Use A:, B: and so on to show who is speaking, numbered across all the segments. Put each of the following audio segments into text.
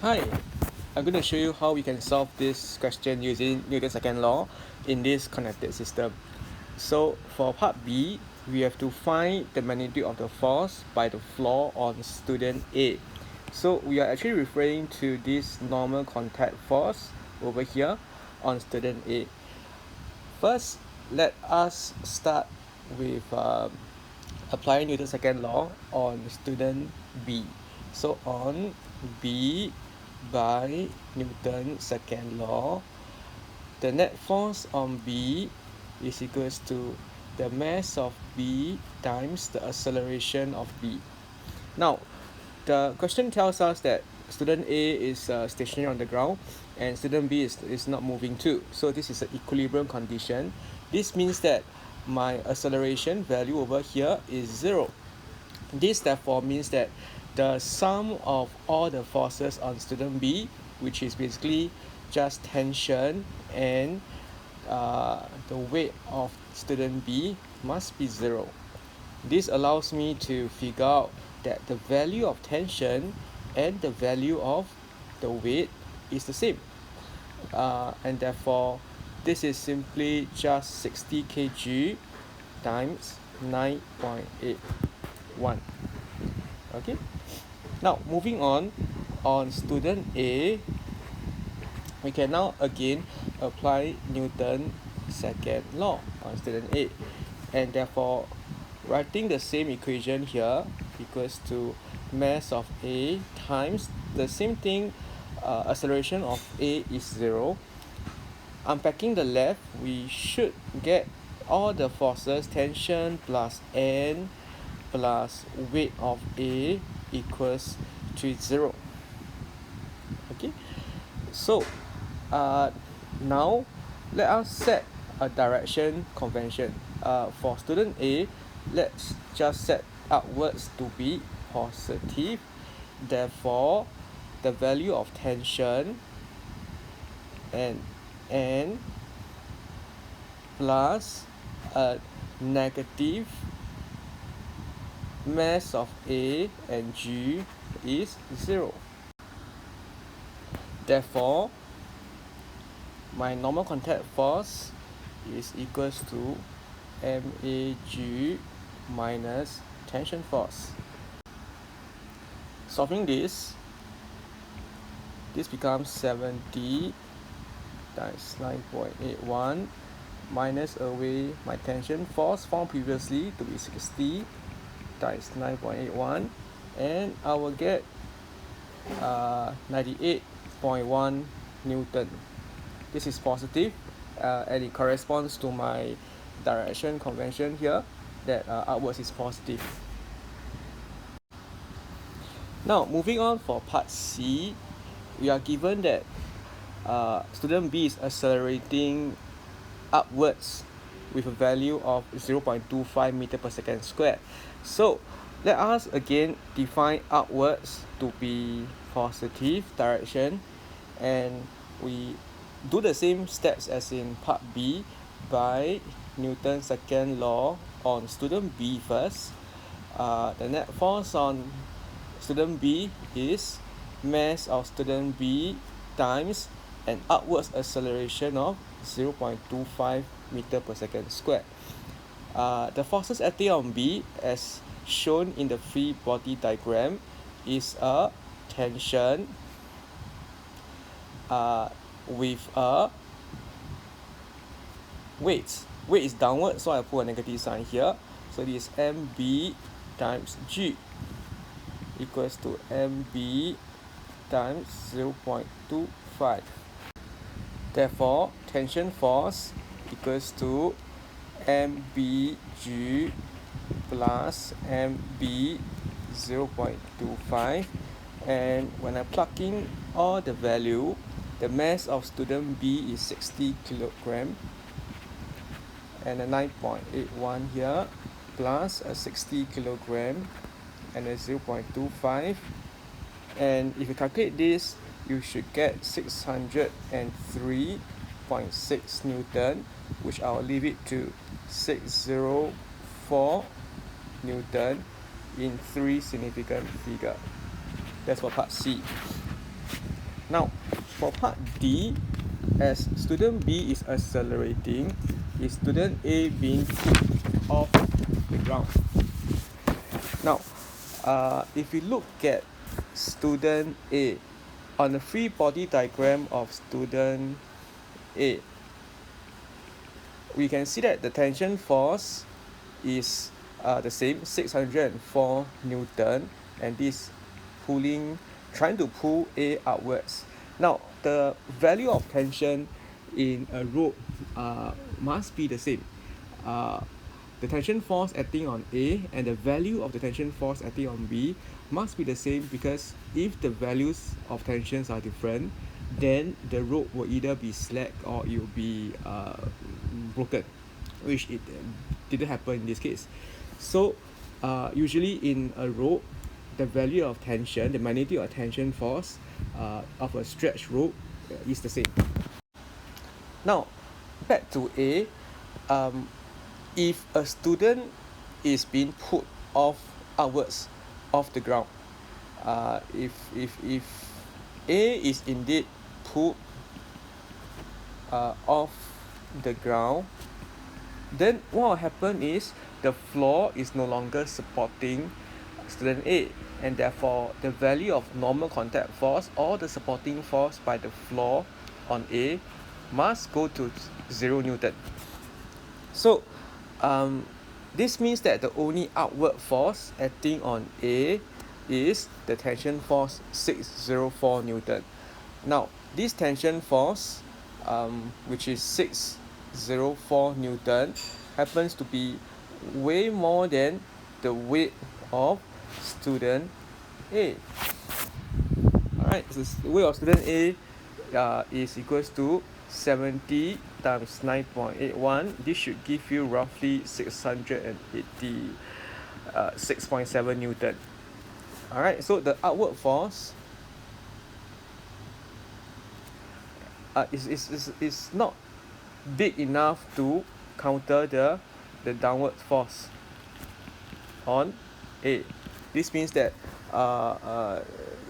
A: Hi, I'm going to show you how we can solve this question using Newton's second law in this connected system. So for part B, we have to find the magnitude of the force by the floor on student A. So we are actually referring to this normal contact force over here on student A. First, let us start with applying Newton's second law on student B. So on B, by Newton's second law, the net force on B is equals to the mass of B times the acceleration of B. Now, the question tells us that student A is stationary on the ground and student B is not moving too. So this is an equilibrium condition. This means that my acceleration value over here is 0. This therefore means that the sum of all the forces on student B, which is basically just tension and the weight of student B, must be 0. This allows me to figure out that the value of tension and the value of the weight is the same. And therefore, this is simply just 60 kg times 9.81. Okay, now moving on student A, we can now again apply Newton's second law on student A, and therefore writing the same equation here equals to mass of A times the same thing, acceleration of A is 0. Unpacking the left, we should get all the forces, tension plus N plus weight of A equals to 0. Okay, so now let us set a direction convention. For student A, let's just set upwards to be positive. Therefore, the value of tension and N plus a negative mass of A and G is 0. Therefore, my normal contact force is equals to MAG minus tension force. Solving this becomes 70 times 9.81 minus away my tension force found previously to be 60 times 9.81, and I will get 98.1 Newton. This is positive, and it corresponds to my direction convention here that upwards is positive. Now moving on for part C, we are given that student B is accelerating upwards with a value of 0.25 meter per second squared. So let us again define upwards to be positive direction, and we do the same steps as in part B by Newton's second law on student B first. The net force on student B is mass of student B times an upwards acceleration of 0.25 meter per second squared. The forces acting on B, as shown in the free body diagram, is a tension with a weight. Weight is downward, so I put a negative sign here. So this is MB times G equals to MB times 0.25. Therefore, tension force equals to MBG plus MB 0.25, and when I plug in all the value, the mass of student B is 60 kilogram, and a 9.81 here plus a 60 kilogram and a 0.25, and if you calculate this, you should get 603.6 Newton, which I'll leave it to 604 Newton in 3 significant figures. That's for part C. Now, for part D, as student B is accelerating, is student A being put off the ground. Now, if we look at student A, on the free body diagram of student A, we can see that the tension force is the same, 604 Newton, and this trying to pull A outwards. Now, the value of tension in a rope must be the same. The tension force acting on A and the value of the tension force acting on B must be the same, because if the values of tensions are different, then the rope will either be slack or it will be broken, which it didn't happen in this case. So usually in a rope, the value of tension, the magnitude of tension force of a stretched rope is the same. Now, back to A. If a student is being put outwards off the ground, if A is indeed put off the ground, then what will happen is the floor is no longer supporting student A, and therefore the value of normal contact force or the supporting force by the floor on A must go to 0 Newton. So this means that the only outward force acting on A is the tension force 604 Newton. Now, this tension force, which is 604 Newton, happens to be way more than the weight of student A. Alright, so the weight of student A is equals to 70 times 9.81. This should give you roughly 686.7 Newton. Alright, so the outward force is not big enough to counter the downward force on A. This means that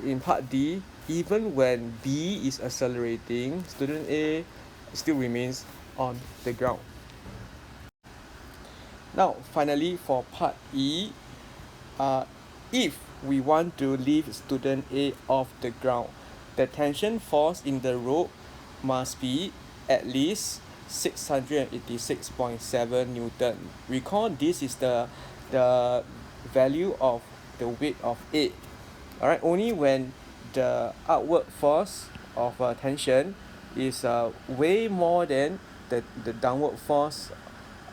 A: in part D, even when B is accelerating, student A still remains on the ground. Now, finally, for part E, if we want to leave student A off the ground, the tension force in the rope must be at least 686.7 Newton. Recall, this is the value of the weight of A. Alright, only when the outward force of tension is way more than the downward force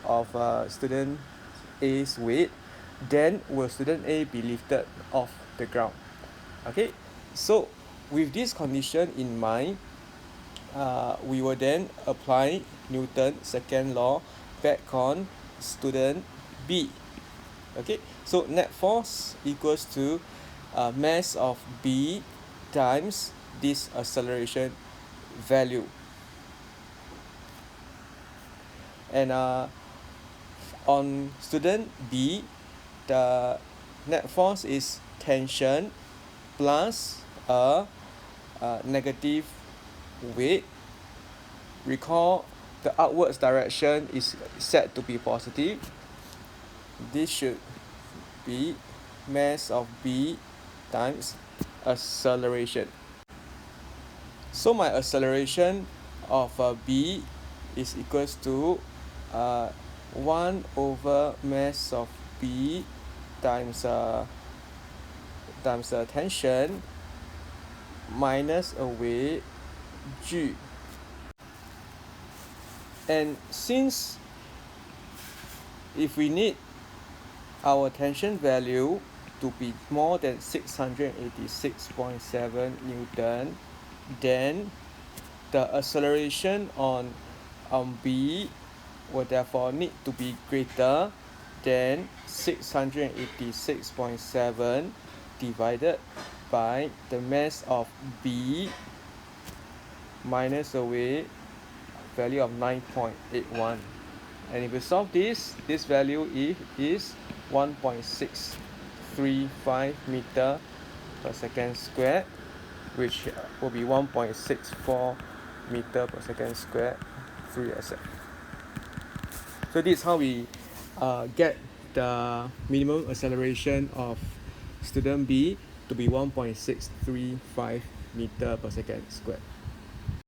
A: of student A's weight, then will student A be lifted off the ground. Okay, so with this condition in mind, we will then apply Newton's second law back on student B. Okay, so net force equals to mass of B times this acceleration value. And on student B, the net force is tension plus a negative weight. Recall, the outwards direction is set to be positive. This should be mass of B times acceleration. So my acceleration of B is equals to 1 over mass of B times tension minus a weight G. And since if we need our tension value to be more than 686.7 Newton, then the acceleration on B will therefore need to be greater than 686.7 divided by the mass of B minus the weight value of 9.81. And if we solve this value is 1.635 meter per second squared. which will be 1.64 meter per second squared free SF. So this is how we get the minimum acceleration of student B to be 1.635 meter per second squared.